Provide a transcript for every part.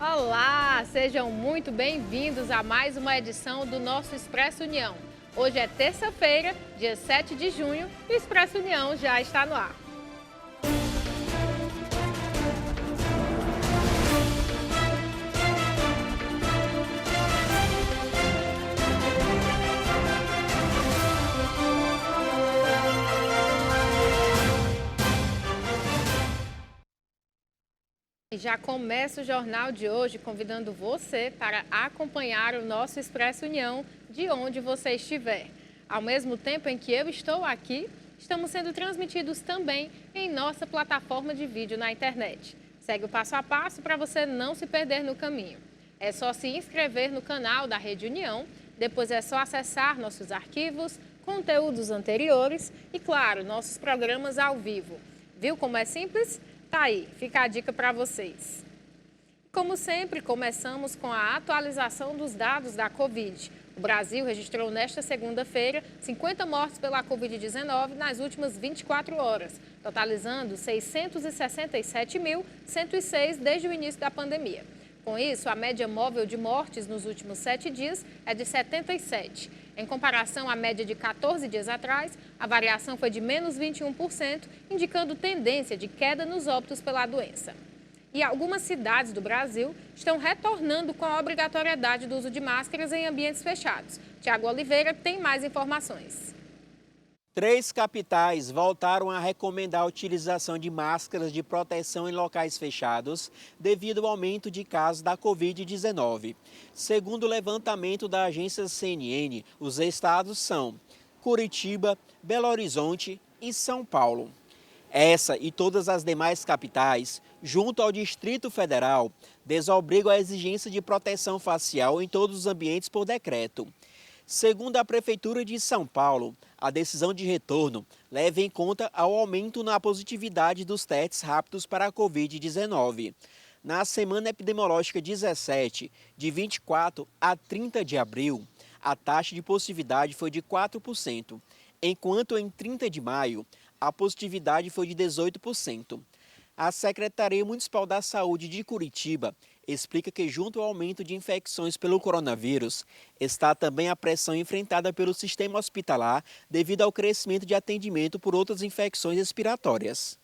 Olá, sejam muito bem-vindos a mais uma edição do nosso Expresso União. Hoje é terça-feira, dia 7 de junho, e o Expresso União já está no ar. E já começa o jornal de hoje convidando você para acompanhar o nosso Expresso União de onde você estiver. Ao mesmo tempo em que eu estou aqui, estamos sendo transmitidos também em nossa plataforma de vídeo na internet. Segue o passo a passo para você não se perder no caminho. É só se inscrever no canal da Rede União, depois é só acessar nossos arquivos, conteúdos anteriores e, claro, nossos programas ao vivo. Viu como é simples? Tá aí, fica a dica para vocês. Como sempre, começamos com a atualização dos dados da Covid. O Brasil registrou nesta segunda-feira 50 mortes pela Covid-19 nas últimas 24 horas, totalizando 667.106 desde o início da pandemia. Com isso, a média móvel de mortes nos últimos 7 dias é de 77. Em comparação à média de 14 dias atrás, a variação foi de menos 21%, indicando tendência de queda nos óbitos pela doença. E algumas cidades do Brasil estão retornando com a obrigatoriedade do uso de máscaras em ambientes fechados. Tiago Oliveira tem mais informações. 3 capitais voltaram a recomendar a utilização de máscaras de proteção em locais fechados devido ao aumento de casos da Covid-19. Segundo o levantamento da agência CNN, os estados são Curitiba, Belo Horizonte e São Paulo. Essa e todas as demais capitais, junto ao Distrito Federal, desobrigam a exigência de proteção facial em todos os ambientes por decreto. Segundo a Prefeitura de São Paulo, a decisão de retorno leva em conta ao aumento na positividade dos testes rápidos para a Covid-19. Na semana epidemiológica 17, de 24 a 30 de abril, a taxa de positividade foi de 4%, enquanto em 30 de maio, a positividade foi de 18%. A Secretaria Municipal da Saúde de Curitiba explica que, junto ao aumento de infecções pelo coronavírus, está também a pressão enfrentada pelo sistema hospitalar devido ao crescimento de atendimento por outras infecções respiratórias.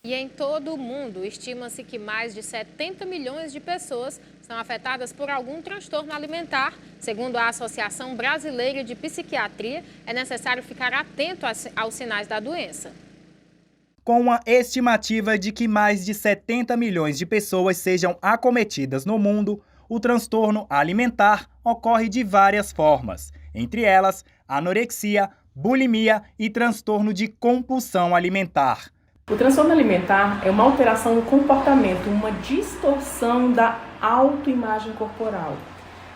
E em todo o mundo, estima-se que mais de 70 milhões de pessoas são afetadas por algum transtorno alimentar. Segundo a Associação Brasileira de Psiquiatria, é necessário ficar atento aos sinais da doença. Com uma estimativa de que mais de 70 milhões de pessoas sejam acometidas no mundo, o transtorno alimentar ocorre de várias formas, entre elas anorexia, bulimia e transtorno de compulsão alimentar. O transtorno alimentar é uma alteração no comportamento, uma distorção da autoimagem corporal.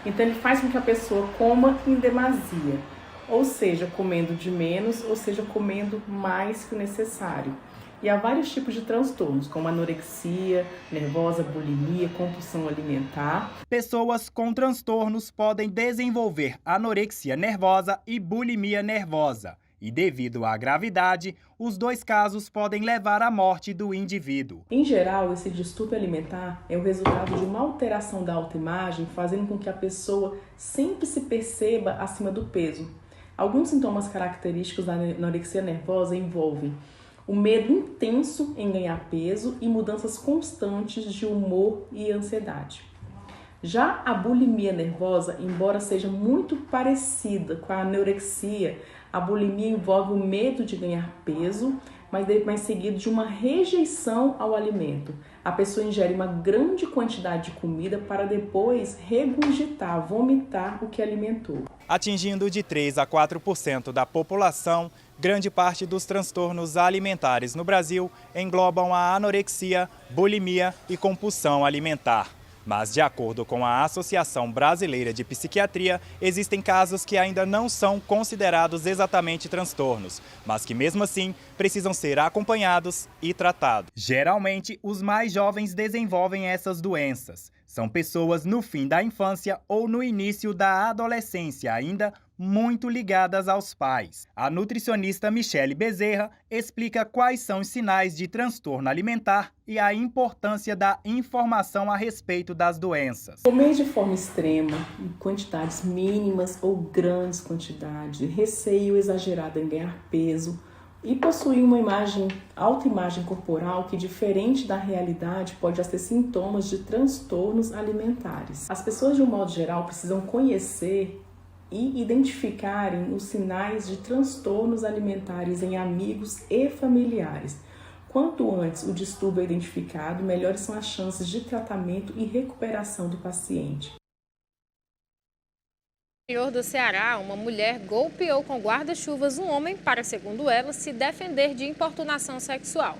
Então ele faz com que a pessoa coma em demasia, ou seja, comendo de menos, ou seja, comendo mais que o necessário. E há vários tipos de transtornos, como anorexia, nervosa, bulimia, compulsão alimentar. Pessoas com transtornos podem desenvolver anorexia nervosa e bulimia nervosa. E devido à gravidade, os dois casos podem levar à morte do indivíduo. Em geral, esse distúrbio alimentar é o resultado de uma alteração da autoimagem, fazendo com que a pessoa sempre se perceba acima do peso. Alguns sintomas característicos da anorexia nervosa envolvem o medo intenso em ganhar peso e mudanças constantes de humor e ansiedade. Já a bulimia nervosa, embora seja muito parecida com a anorexia, a bulimia envolve o medo de ganhar peso, mas seguido de uma rejeição ao alimento. A pessoa ingere uma grande quantidade de comida para depois regurgitar, vomitar o que alimentou. Atingindo de 3 a 4% da população, grande parte dos transtornos alimentares no Brasil englobam a anorexia, bulimia e compulsão alimentar. Mas, de acordo com a Associação Brasileira de Psiquiatria, existem casos que ainda não são considerados exatamente transtornos, mas que, mesmo assim, precisam ser acompanhados e tratados. Geralmente, os mais jovens desenvolvem essas doenças. São pessoas no fim da infância ou no início da adolescência, ainda muito ligadas aos pais. A nutricionista Michele Bezerra explica quais são os sinais de transtorno alimentar e a importância da informação a respeito das doenças. Comer de forma extrema, em quantidades mínimas ou grandes quantidades, receio exagerado em ganhar peso e possuir uma autoimagem corporal que, diferente da realidade, pode ter sintomas de transtornos alimentares. As pessoas, de um modo geral, precisam conhecer e identificarem os sinais de transtornos alimentares em amigos e familiares. Quanto antes o distúrbio é identificado, melhores são as chances de tratamento e recuperação do paciente. No interior do Ceará, uma mulher golpeou com guarda-chuvas um homem para, segundo ela, se defender de importunação sexual.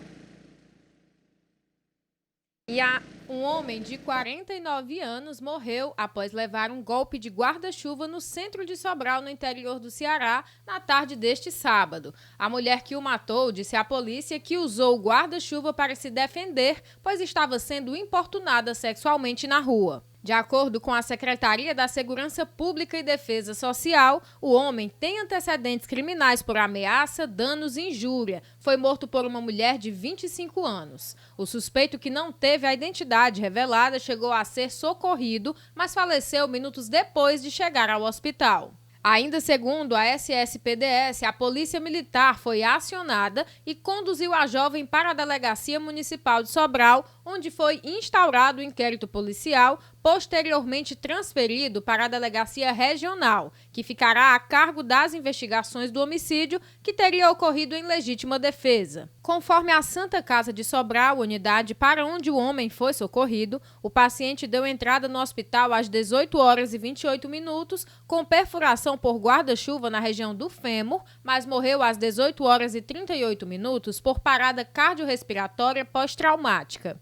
E um homem de 49 anos morreu após levar um golpe de guarda-chuva no centro de Sobral, no interior do Ceará, na tarde deste sábado. A mulher que o matou disse à polícia que usou o guarda-chuva para se defender, pois estava sendo importunada sexualmente na rua. De acordo com a Secretaria da Segurança Pública e Defesa Social, o homem tem antecedentes criminais por ameaça, danos e injúria. Foi morto por uma mulher de 25 anos. O suspeito, que não teve a identidade revelada, chegou a ser socorrido, mas faleceu minutos depois de chegar ao hospital. Ainda segundo a SSPDS, a Polícia Militar foi acionada e conduziu a jovem para a Delegacia Municipal de Sobral, onde foi instaurado o inquérito policial, posteriormente transferido para a Delegacia Regional, que ficará a cargo das investigações do homicídio que teria ocorrido em legítima defesa. Conforme a Santa Casa de Sobral, unidade para onde o homem foi socorrido, o paciente deu entrada no hospital às 18 horas e 28 minutos, com perfuração por guarda-chuva na região do fêmur, mas morreu às 18 horas e 38 minutos por parada cardiorrespiratória pós-traumática.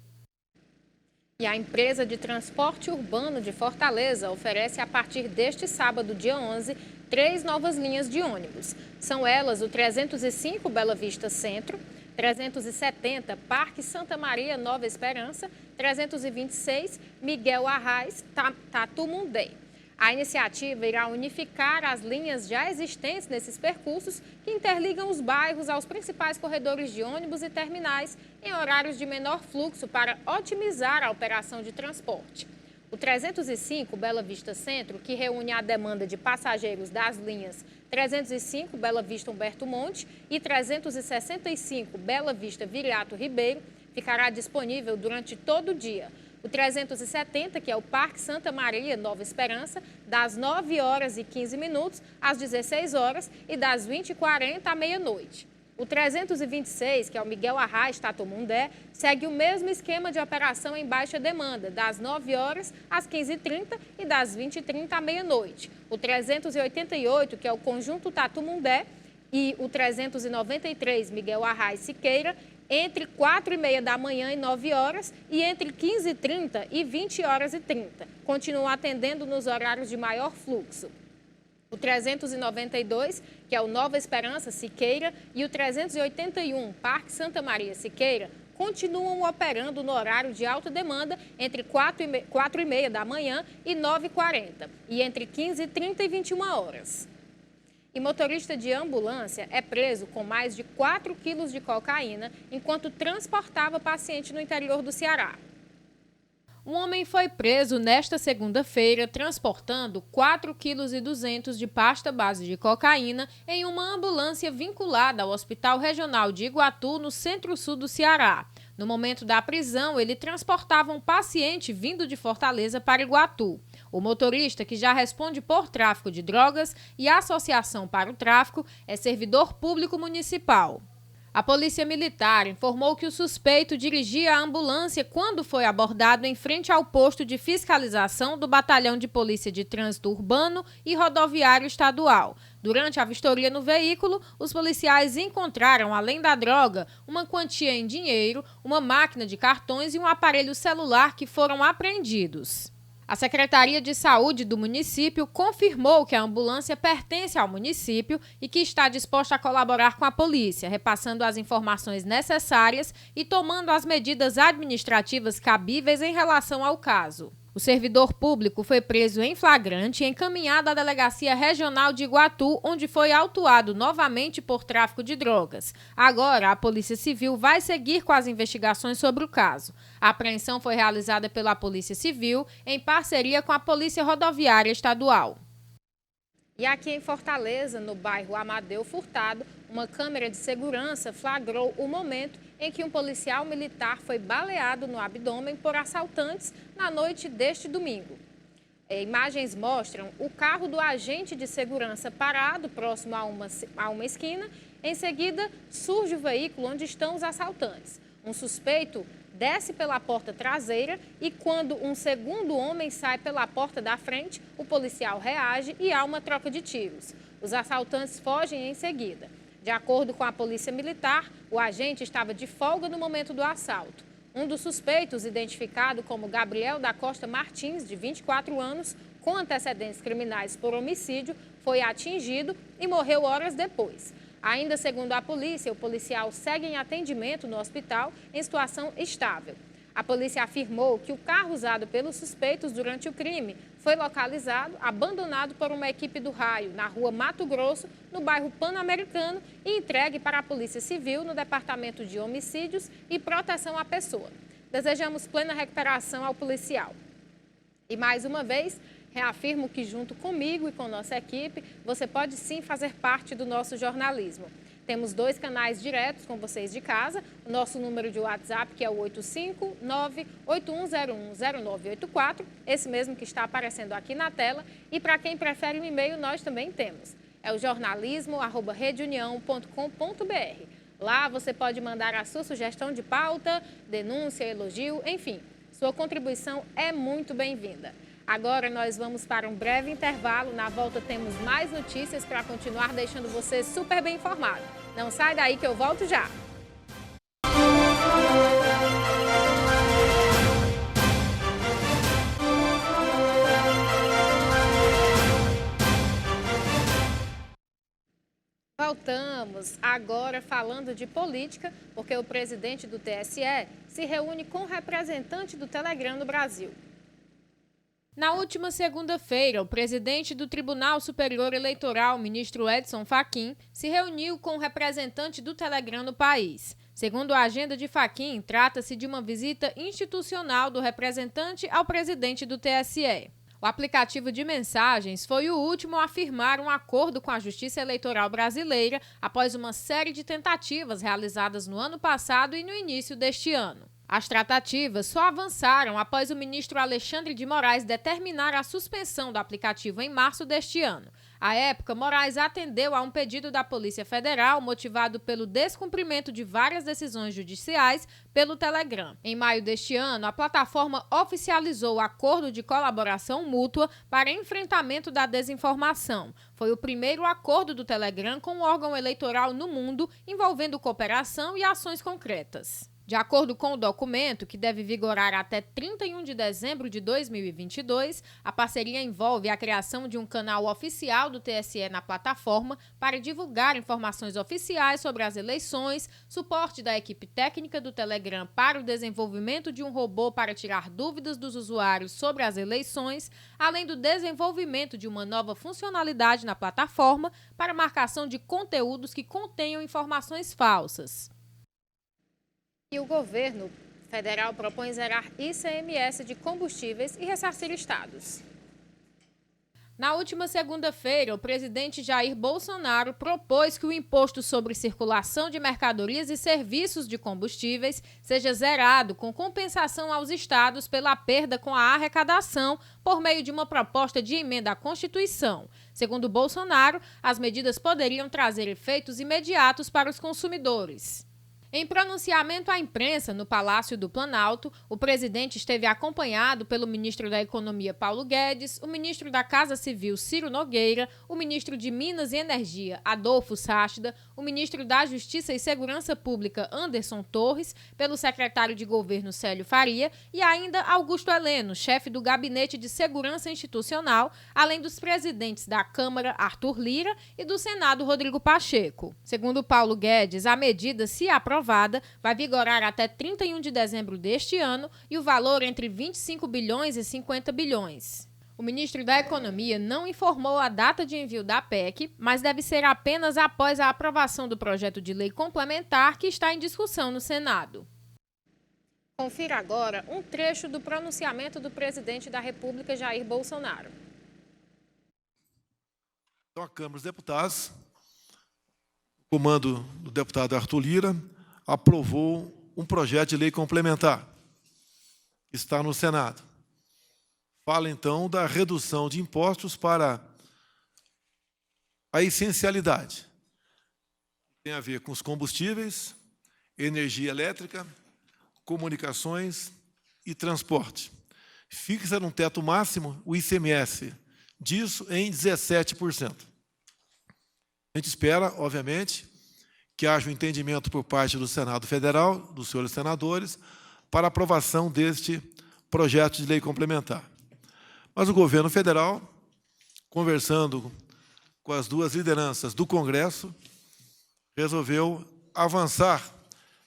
E a empresa de transporte urbano de Fortaleza oferece, a partir deste sábado, dia 11, 3 novas linhas de ônibus. São elas o 305 Bela Vista Centro, 370 Parque Santa Maria Nova Esperança, 326 Miguel Arraes Tatu Mundé. A iniciativa irá unificar as linhas já existentes nesses percursos que interligam os bairros aos principais corredores de ônibus e terminais em horários de menor fluxo para otimizar a operação de transporte. O 305 Bela Vista Centro, que reúne a demanda de passageiros das linhas 305 Bela Vista Humberto Monte e 365 Bela Vista Viriato Ribeiro, ficará disponível durante todo o dia. O 370, que é o Parque Santa Maria Nova Esperança, das 9 horas e 15 minutos às 16 horas e das 20h40 à meia-noite. O 326, que é o Miguel Arraes Tatu Mundé, segue o mesmo esquema de operação em baixa demanda, das 9 horas às 15h30 e das 20h30 à meia-noite. O 388, que é o Conjunto Tatu Mundé, e o 393, Miguel Arraes Siqueira, entre 4h30 da manhã e 9 horas e entre 15h30 e 20h30. Continuam atendendo nos horários de maior fluxo. O 392, que é o Nova Esperança Siqueira, e o 381, Parque Santa Maria Siqueira, continuam operando no horário de alta demanda entre 4h30 da manhã e 9h40 e entre 15h30 e 21 horas. E motorista de ambulância é preso com mais de 4 quilos de cocaína enquanto transportava paciente no interior do Ceará. Um homem foi preso nesta segunda-feira transportando 4,2 kg de pasta base de cocaína em uma ambulância vinculada ao Hospital Regional de Iguatu, no centro-sul do Ceará. No momento da prisão, ele transportava um paciente vindo de Fortaleza para Iguatu. O motorista, que já responde por tráfico de drogas e associação para o tráfico, é servidor público municipal. A Polícia Militar informou que o suspeito dirigia a ambulância quando foi abordado em frente ao posto de fiscalização do Batalhão de Polícia de Trânsito Urbano e Rodoviário Estadual. Durante a vistoria no veículo, os policiais encontraram, além da droga, uma quantia em dinheiro, uma máquina de cartões e um aparelho celular que foram apreendidos. A Secretaria de Saúde do município confirmou que a ambulância pertence ao município e que está disposta a colaborar com a polícia, repassando as informações necessárias e tomando as medidas administrativas cabíveis em relação ao caso. O servidor público foi preso em flagrante e encaminhado à Delegacia Regional de Iguatu, onde foi autuado novamente por tráfico de drogas. Agora, a Polícia Civil vai seguir com as investigações sobre o caso. A apreensão foi realizada pela Polícia Civil em parceria com a Polícia Rodoviária Estadual. E aqui em Fortaleza, no bairro Amadeu Furtado, uma câmera de segurança flagrou o momento em que um policial militar foi baleado no abdômen por assaltantes na noite deste domingo. Imagens mostram o carro do agente de segurança parado próximo a uma esquina. Em seguida, surge o veículo onde estão os assaltantes. Um suspeito desce pela porta traseira e quando um segundo homem sai pela porta da frente, o policial reage e há uma troca de tiros. Os assaltantes fogem em seguida. De acordo com a Polícia Militar, o agente estava de folga no momento do assalto. Um dos suspeitos, identificado como Gabriel da Costa Martins, de 24 anos, com antecedentes criminais por homicídio, foi atingido e morreu horas depois. Ainda segundo a polícia, o policial segue em atendimento no hospital em situação estável. A polícia afirmou que o carro usado pelos suspeitos durante o crime foi localizado, abandonado por uma equipe do Raio na rua Mato Grosso, no bairro Pan-Americano, e entregue para a Polícia Civil no Departamento de Homicídios e Proteção à Pessoa. Desejamos plena recuperação ao policial. E mais uma vez, reafirmo que junto comigo e com nossa equipe, você pode sim fazer parte do nosso jornalismo. Temos 2 canais diretos com vocês de casa, o nosso número de WhatsApp, que é o 859-8101-0984, esse mesmo que está aparecendo aqui na tela, e para quem prefere o e-mail, nós também temos. É o jornalismo@redeunião.com.br. Lá você pode mandar a sua sugestão de pauta, denúncia, elogio, enfim, sua contribuição é muito bem-vinda. Agora nós vamos para um breve intervalo. Na volta temos mais notícias para continuar deixando você super bem informado. Não sai daí que eu volto já. Voltamos agora falando de política, porque o presidente do TSE se reúne com representante do Telegram no Brasil. Na última segunda-feira, o presidente do Tribunal Superior Eleitoral, ministro Edson Fachin, se reuniu com o representante do Telegram no país. Segundo a agenda de Fachin, trata-se de uma visita institucional do representante ao presidente do TSE. O aplicativo de mensagens foi o último a firmar um acordo com a Justiça Eleitoral brasileira após uma série de tentativas realizadas no ano passado e no início deste ano. As tratativas só avançaram após o ministro Alexandre de Moraes determinar a suspensão do aplicativo em março deste ano. À época, Moraes atendeu a um pedido da Polícia Federal motivado pelo descumprimento de várias decisões judiciais pelo Telegram. Em maio deste ano, a plataforma oficializou o acordo de colaboração mútua para enfrentamento da desinformação. Foi o primeiro acordo do Telegram com um órgão eleitoral no mundo envolvendo cooperação e ações concretas. De acordo com o documento, que deve vigorar até 31 de dezembro de 2022, a parceria envolve a criação de um canal oficial do TSE na plataforma para divulgar informações oficiais sobre as eleições, suporte da equipe técnica do Telegram para o desenvolvimento de um robô para tirar dúvidas dos usuários sobre as eleições, além do desenvolvimento de uma nova funcionalidade na plataforma para marcação de conteúdos que contenham informações falsas. E o governo federal propõe zerar ICMS de combustíveis e ressarcir estados. Na última segunda-feira, o presidente Jair Bolsonaro propôs que o imposto sobre circulação de mercadorias e serviços de combustíveis seja zerado com compensação aos estados pela perda com a arrecadação por meio de uma proposta de emenda à Constituição. Segundo Bolsonaro, as medidas poderiam trazer efeitos imediatos para os consumidores. Em pronunciamento à imprensa no Palácio do Planalto, o presidente esteve acompanhado pelo ministro da Economia, Paulo Guedes, o ministro da Casa Civil, Ciro Nogueira, o ministro de Minas e Energia, Adolfo Sáchida, o ministro da Justiça e Segurança Pública, Anderson Torres, pelo secretário de Governo, Célio Faria, e ainda Augusto Heleno, chefe do Gabinete de Segurança Institucional, além dos presidentes da Câmara, Arthur Lira, e do Senado, Rodrigo Pacheco. Segundo Paulo Guedes, a medida, se aprovada, vai vigorar até 31 de dezembro deste ano e o valor entre 25 bilhões e 50 bilhões. O ministro da Economia não informou a data de envio da PEC, mas deve ser apenas após a aprovação do projeto de lei complementar que está em discussão no Senado. Confira agora um trecho do pronunciamento do presidente da República, Jair Bolsonaro. Então, a Câmara dos Deputados, o comando do deputado Arthur Lira, aprovou um projeto de lei complementar, que está no Senado. Fala, então, da redução de impostos para a essencialidade. Tem a ver com os combustíveis, energia elétrica, comunicações e transporte. Fixa num teto máximo o ICMS disso em 17%. A gente espera, obviamente, que haja um entendimento por parte do Senado Federal, dos senhores senadores, para aprovação deste projeto de lei complementar. Mas o governo federal, conversando com as duas lideranças do Congresso, resolveu avançar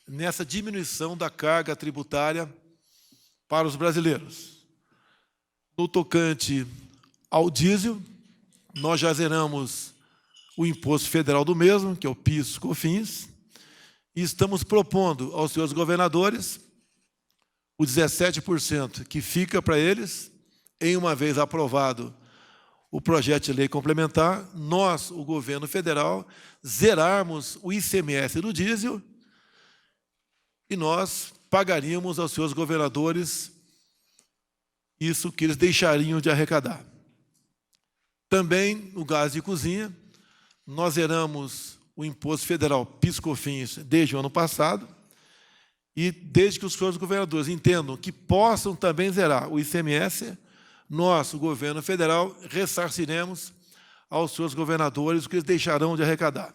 nessa diminuição da carga tributária para os brasileiros. No tocante ao diesel, nós já zeramos o imposto federal do mesmo, que é o PIS/COFINS, e estamos propondo aos senhores governadores o 17% que fica para eles, em uma vez aprovado o projeto de lei complementar, nós, o governo federal, zerarmos o ICMS do diesel e nós pagaríamos aos seus governadores isso que eles deixariam de arrecadar. Também, no gás de cozinha, nós zeramos o imposto federal PIS/COFINS desde o ano passado e, desde que os senhores governadores entendam que possam também zerar o ICMS, nós, o governo federal, ressarciremos aos seus governadores o que eles deixarão de arrecadar.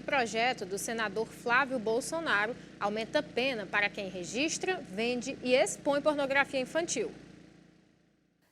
O projeto do senador Flávio Bolsonaro aumenta a pena para quem registra, vende e expõe pornografia infantil.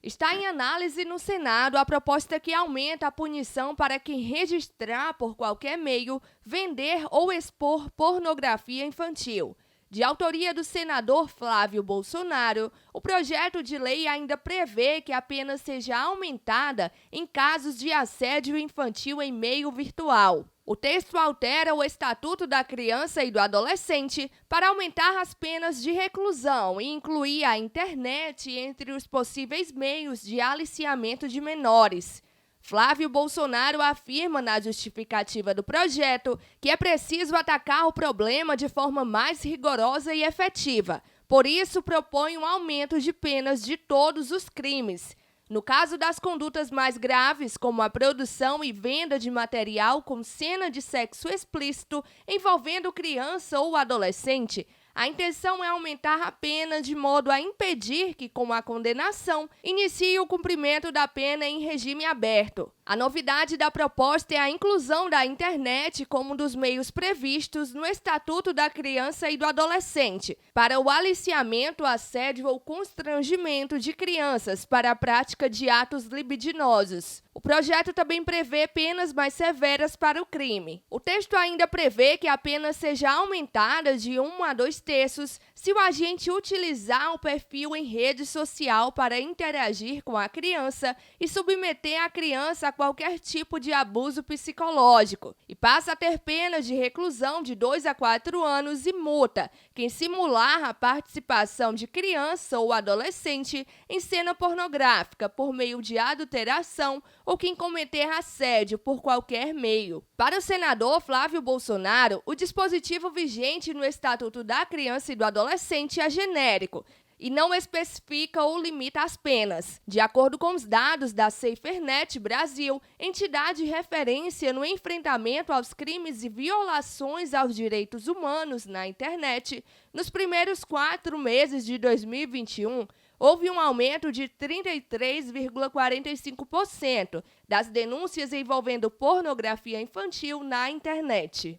Está em análise no Senado a proposta que aumenta a punição para quem registrar por qualquer meio, vender ou expor pornografia infantil. De autoria do senador Flávio Bolsonaro, o projeto de lei ainda prevê que a pena seja aumentada em casos de assédio infantil em meio virtual. O texto altera o Estatuto da Criança e do Adolescente para aumentar as penas de reclusão e incluir a internet entre os possíveis meios de aliciamento de menores. Flávio Bolsonaro afirma na justificativa do projeto que é preciso atacar o problema de forma mais rigorosa e efetiva. Por isso, propõe um aumento de penas de todos os crimes. No caso das condutas mais graves, como a produção e venda de material com cena de sexo explícito envolvendo criança ou adolescente, a intenção é aumentar a pena de modo a impedir que, com a condenação, inicie o cumprimento da pena em regime aberto. A novidade da proposta é a inclusão da internet como um dos meios previstos no Estatuto da Criança e do Adolescente para o aliciamento, assédio ou constrangimento de crianças para a prática de atos libidinosos. O projeto também prevê penas mais severas para o crime. O texto ainda prevê que a pena seja aumentada de 1 a 2 terços se o agente utilizar o perfil em rede social para interagir com a criança e submeter a criança a qualquer tipo de abuso psicológico, e passa a ter pena de reclusão de 2 a 4 anos e multa quem simular a participação de criança ou adolescente em cena pornográfica por meio de adulteração ou quem cometer assédio por qualquer meio. Para o senador Flávio Bolsonaro, o dispositivo vigente no Estatuto da Criança e do Adolescente é genérico e não especifica ou limita as penas. De acordo com os dados da SaferNet Brasil, entidade de referência no enfrentamento aos crimes e violações aos direitos humanos na internet, nos primeiros 4 meses de 2021, houve um aumento de 33,45% das denúncias envolvendo pornografia infantil na internet.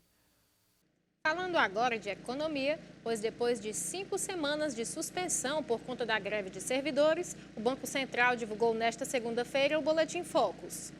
Falando agora de economia, pois depois de 5 semanas de suspensão por conta da greve de servidores, o Banco Central divulgou nesta segunda-feira o Boletim Focus.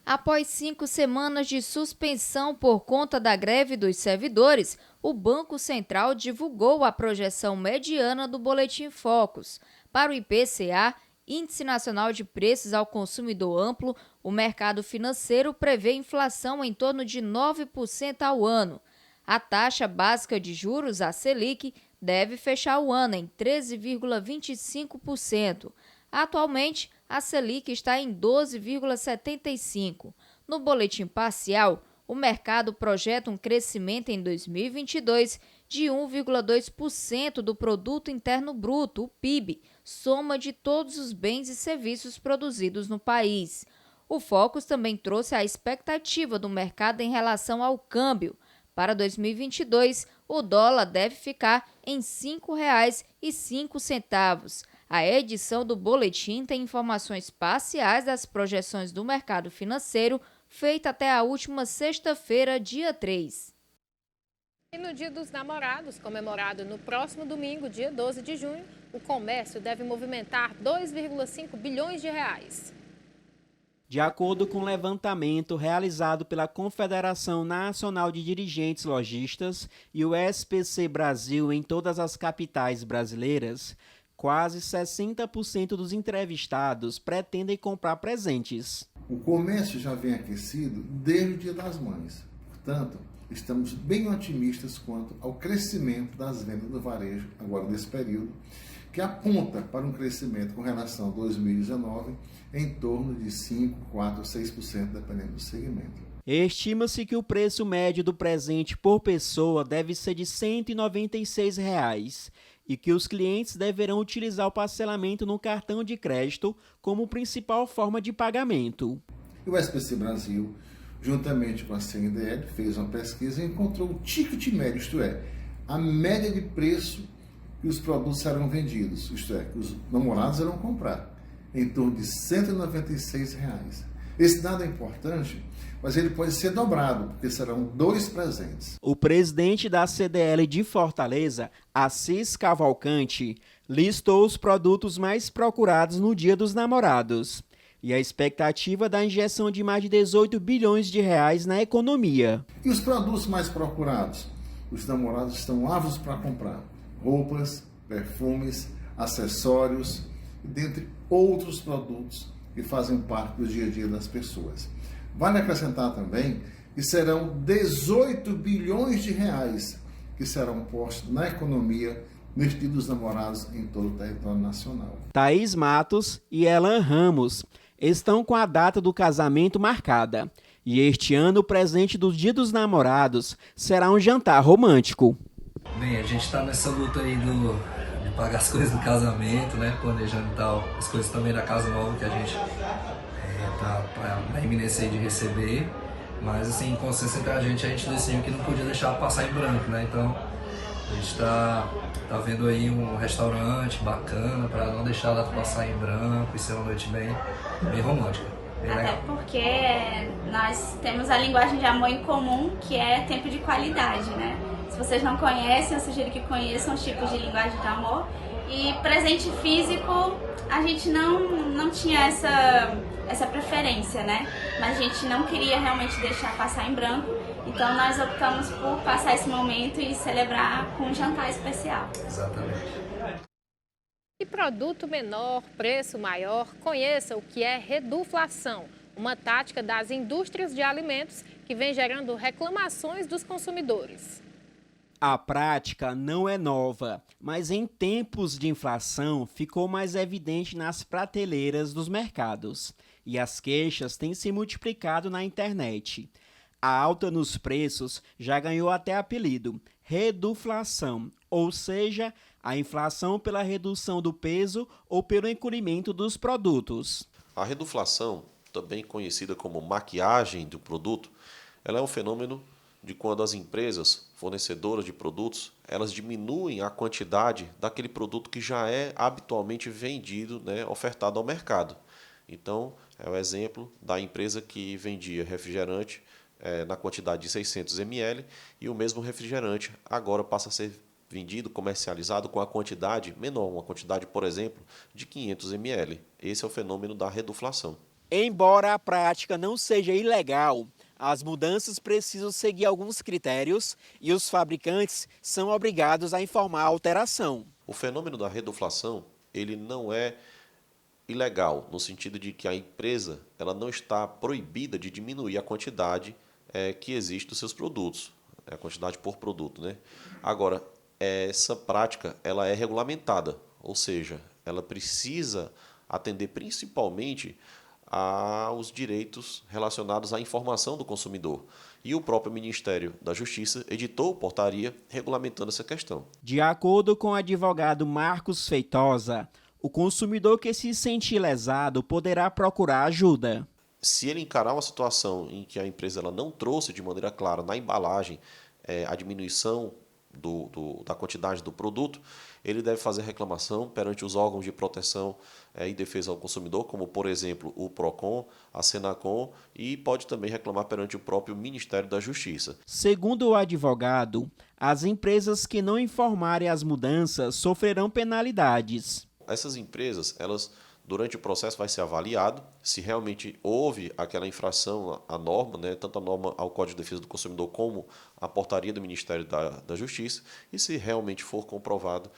Após 5 semanas de suspensão por conta da greve dos servidores, o Banco Central divulgou a projeção mediana do Boletim Focus. Para o IPCA, Índice Nacional de Preços ao Consumidor Amplo, o mercado financeiro prevê inflação em torno de 9% ao ano. A taxa básica de juros, a Selic, deve fechar o ano em 13,25%. Atualmente, a Selic está em 12,75%. No boletim parcial, o mercado projeta um crescimento em 2022 de 1,2% do Produto Interno Bruto, o PIB, soma de todos os bens e serviços produzidos no país. O Focus também trouxe a expectativa do mercado em relação ao câmbio. Para 2022, o dólar deve ficar em R$ 5,05. A edição do boletim tem informações parciais das projeções do mercado financeiro, feita até a última sexta-feira, dia 3. E no Dia dos Namorados, comemorado no próximo domingo, dia 12 de junho, o comércio deve movimentar 2,5 bilhões de reais. De acordo com o levantamento realizado pela Confederação Nacional de Dirigentes Lojistas e o SPC Brasil em todas as capitais brasileiras, quase 60% dos entrevistados pretendem comprar presentes. O comércio já vem aquecido desde o Dia das Mães. Portanto, estamos bem otimistas quanto ao crescimento das vendas do varejo agora nesse período, que aponta para um crescimento com relação a 2019 em torno de 5%, 4%, 6%, dependendo do segmento. Estima-se que o preço médio do presente por pessoa deve ser de R$ 196 e que os clientes deverão utilizar o parcelamento no cartão de crédito como principal forma de pagamento. O SPC Brasil, juntamente com a CNDL, fez uma pesquisa e encontrou o ticket médio, isto é, a média de preço que os produtos serão vendidos, isto é, que os namorados irão comprar, em torno de R$ 196. Esse dado é importante, mas ele pode ser dobrado, porque serão 2 presentes. O presidente da CDL de Fortaleza, Assis Cavalcante, listou os produtos mais procurados no Dia dos Namorados e a expectativa da injeção de mais de 18 bilhões de reais na economia. E os produtos mais procurados? Os namorados estão ávidos para comprar roupas, perfumes, acessórios, dentre outros produtos que fazem parte do dia a dia das pessoas. Vale acrescentar também que serão 18 bilhões de reais que serão postos na economia neste Dia dos Namorados em todo o território nacional. Thaís Matos e Elan Ramos estão com a data do casamento marcada. E este ano o presente do Dia dos Namorados será um jantar romântico. Bem, a gente está nessa luta aí de pagar as coisas do casamento, né? Planejando e tal, as coisas também da casa nova que a gente tá na iminência de receber. Mas assim, em consciência entre a gente decidiu que não podia deixar passar em branco, né? Então a gente tá vendo aí um restaurante bacana para não deixar ela passar em branco e ser uma noite bem romântica. Até porque nós temos a linguagem de amor em comum, que é tempo de qualidade, né? Se vocês não conhecem, eu sugiro que conheçam os tipos de linguagem de amor. E presente físico, a gente não tinha essa preferência, né? Mas a gente não queria realmente deixar passar em branco. Então nós optamos por passar esse momento e celebrar com um jantar especial. Exatamente. E produto menor, preço maior, conheça o que é reduflação, uma tática das indústrias de alimentos que vem gerando reclamações dos consumidores. A prática não é nova, mas em tempos de inflação ficou mais evidente nas prateleiras dos mercados. E as queixas têm se multiplicado na internet. A alta nos preços já ganhou até apelido, reduflação, ou seja, a inflação pela redução do peso ou pelo encolhimento dos produtos. A reduflação, também conhecida como maquiagem do produto, ela é um fenômeno de quando as empresas fornecedoras de produtos, elas diminuem a quantidade daquele produto que já é habitualmente vendido, ofertado ao mercado. Então, é o exemplo da empresa que vendia refrigerante na quantidade de 600 ml e o mesmo refrigerante agora passa a ser vendido, comercializado com a quantidade menor, uma quantidade, por exemplo, de 500 ml. Esse é o fenômeno da reduflação. Embora a prática não seja ilegal, as mudanças precisam seguir alguns critérios e os fabricantes são obrigados a informar a alteração. O fenômeno da reduflação, ele não é ilegal, no sentido de que a empresa ela não está proibida de diminuir a quantidade que existe dos seus produtos, a quantidade por produto, Agora, essa prática ela é regulamentada, ou seja, ela precisa atender principalmente aos direitos relacionados à informação do consumidor. E o próprio Ministério da Justiça editou portaria regulamentando essa questão. De acordo com o advogado Marcos Feitosa, o consumidor que se sentir lesado poderá procurar ajuda. Se ele encarar uma situação em que a empresa ela não trouxe de maneira clara na embalagem a diminuição da quantidade do produto, ele deve fazer reclamação perante os órgãos de proteção e defesa ao consumidor, como, por exemplo, o PROCON, a Senacom, e pode também reclamar perante o próprio Ministério da Justiça. Segundo o advogado, as empresas que não informarem as mudanças sofrerão penalidades. Essas empresas, durante o processo vai ser avaliado se realmente houve aquela infração à norma, tanto a norma ao Código de Defesa do Consumidor como a portaria do Ministério da Justiça, e se realmente for comprovado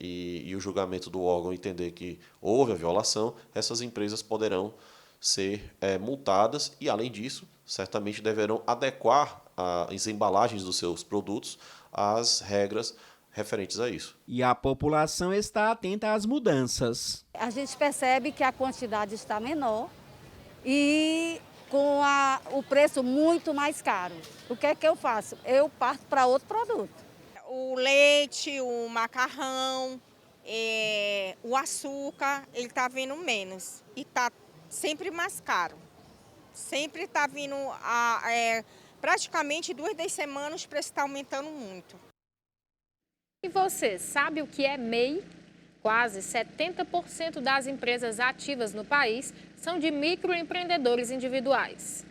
e o julgamento do órgão entender que houve a violação, essas empresas poderão ser multadas e, além disso, certamente deverão adequar as embalagens dos seus produtos às regras referentes a isso. E a população está atenta às mudanças. A gente percebe que a quantidade está menor e com o preço muito mais caro. O que é que eu faço? Eu parto para outro produto. O leite, o macarrão, o açúcar, ele está vindo menos e está sempre mais caro. Sempre está vindo, praticamente 2 das semanas, o preço está aumentando muito. E você sabe o que é MEI? Quase 70% das empresas ativas no país são de microempreendedores individuais.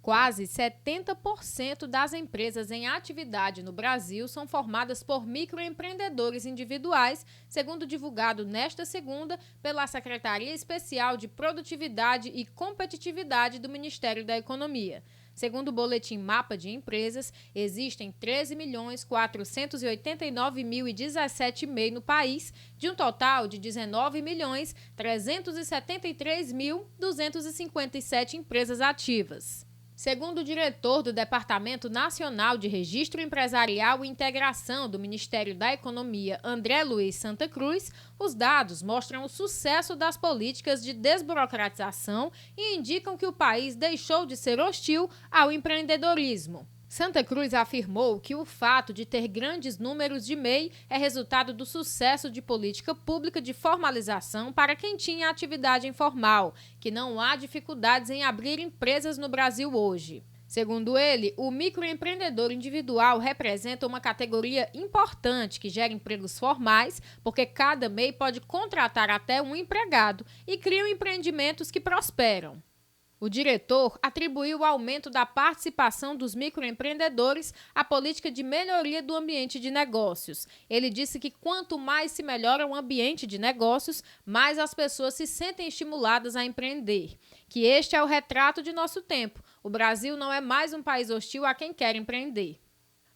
Quase 70% das empresas em atividade no Brasil são formadas por microempreendedores individuais, segundo divulgado nesta segunda pela Secretaria Especial de Produtividade e Competitividade do Ministério da Economia. Segundo o boletim Mapa de Empresas, existem 13.489.017 MEI no país, de um total de 19.373.257 empresas ativas. Segundo o diretor do Departamento Nacional de Registro Empresarial e Integração do Ministério da Economia, André Luiz Santa Cruz, os dados mostram o sucesso das políticas de desburocratização e indicam que o país deixou de ser hostil ao empreendedorismo. Santa Cruz afirmou que o fato de ter grandes números de MEI é resultado do sucesso de política pública de formalização para quem tinha atividade informal, que não há dificuldades em abrir empresas no Brasil hoje. Segundo ele, o microempreendedor individual representa uma categoria importante que gera empregos formais, porque cada MEI pode contratar até um empregado e criam empreendimentos que prosperam. O diretor atribuiu o aumento da participação dos microempreendedores à política de melhoria do ambiente de negócios. Ele disse que quanto mais se melhora o ambiente de negócios, mais as pessoas se sentem estimuladas a empreender. Que este é o retrato de nosso tempo. O Brasil não é mais um país hostil a quem quer empreender.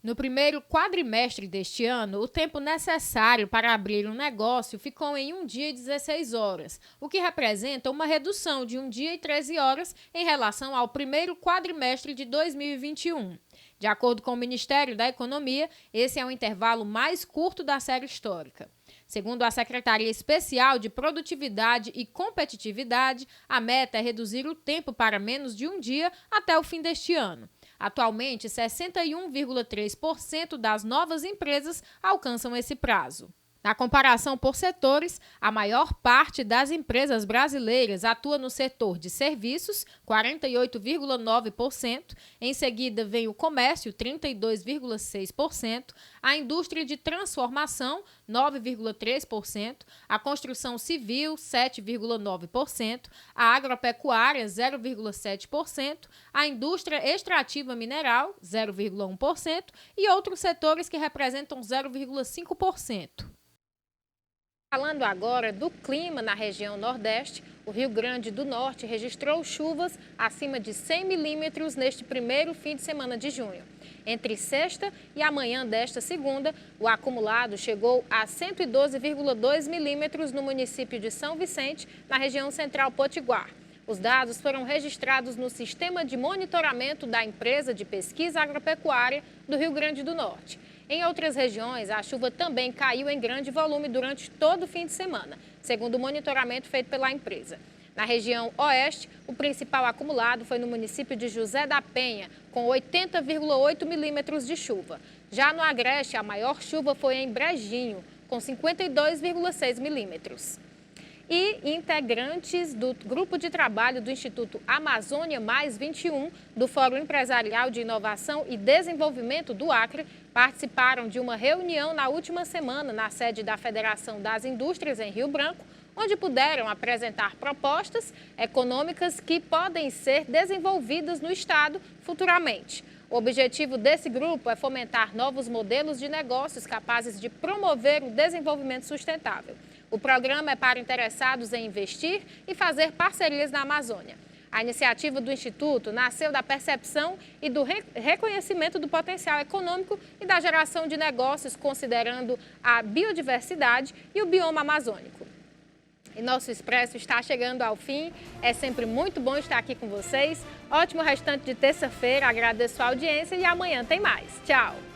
No primeiro quadrimestre deste ano, o tempo necessário para abrir um negócio ficou em 1 dia e 16 horas, o que representa uma redução de 1 dia e 13 horas em relação ao primeiro quadrimestre de 2021. De acordo com o Ministério da Economia, esse é o intervalo mais curto da série histórica. Segundo a Secretaria Especial de Produtividade e Competitividade, a meta é reduzir o tempo para menos de um dia até o fim deste ano. Atualmente, 61,3% das novas empresas alcançam esse prazo. Na comparação por setores, a maior parte das empresas brasileiras atua no setor de serviços, 48,9%, em seguida vem o comércio, 32,6%, a indústria de transformação, 9,3%, a construção civil, 7,9%, a agropecuária, 0,7%, a indústria extrativa mineral, 0,1% e outros setores que representam 0,5%. Falando agora do clima na região Nordeste, o Rio Grande do Norte registrou chuvas acima de 100 milímetros neste primeiro fim de semana de junho. Entre sexta e amanhã desta segunda, o acumulado chegou a 112,2 milímetros no município de São Vicente, na região central potiguar. Os dados foram registrados no sistema de monitoramento da Empresa de Pesquisa Agropecuária do Rio Grande do Norte. Em outras regiões, a chuva também caiu em grande volume durante todo o fim de semana, segundo o monitoramento feito pela empresa. Na região oeste, o principal acumulado foi no município de José da Penha, com 80,8 milímetros de chuva. Já no Agreste, a maior chuva foi em Brejinho, com 52,6 milímetros. E integrantes do grupo de trabalho do Instituto Amazônia Mais 21, do Fórum Empresarial de Inovação e Desenvolvimento do Acre, participaram de uma reunião na última semana na sede da Federação das Indústrias em Rio Branco, onde puderam apresentar propostas econômicas que podem ser desenvolvidas no Estado futuramente. O objetivo desse grupo é fomentar novos modelos de negócios capazes de promover o desenvolvimento sustentável. O programa é para interessados em investir e fazer parcerias na Amazônia. A iniciativa do Instituto nasceu da percepção e do reconhecimento do potencial econômico e da geração de negócios, considerando a biodiversidade e o bioma amazônico. E nosso Expresso está chegando ao fim. É sempre muito bom estar aqui com vocês. Ótimo restante de terça-feira. Agradeço a audiência e amanhã tem mais. Tchau!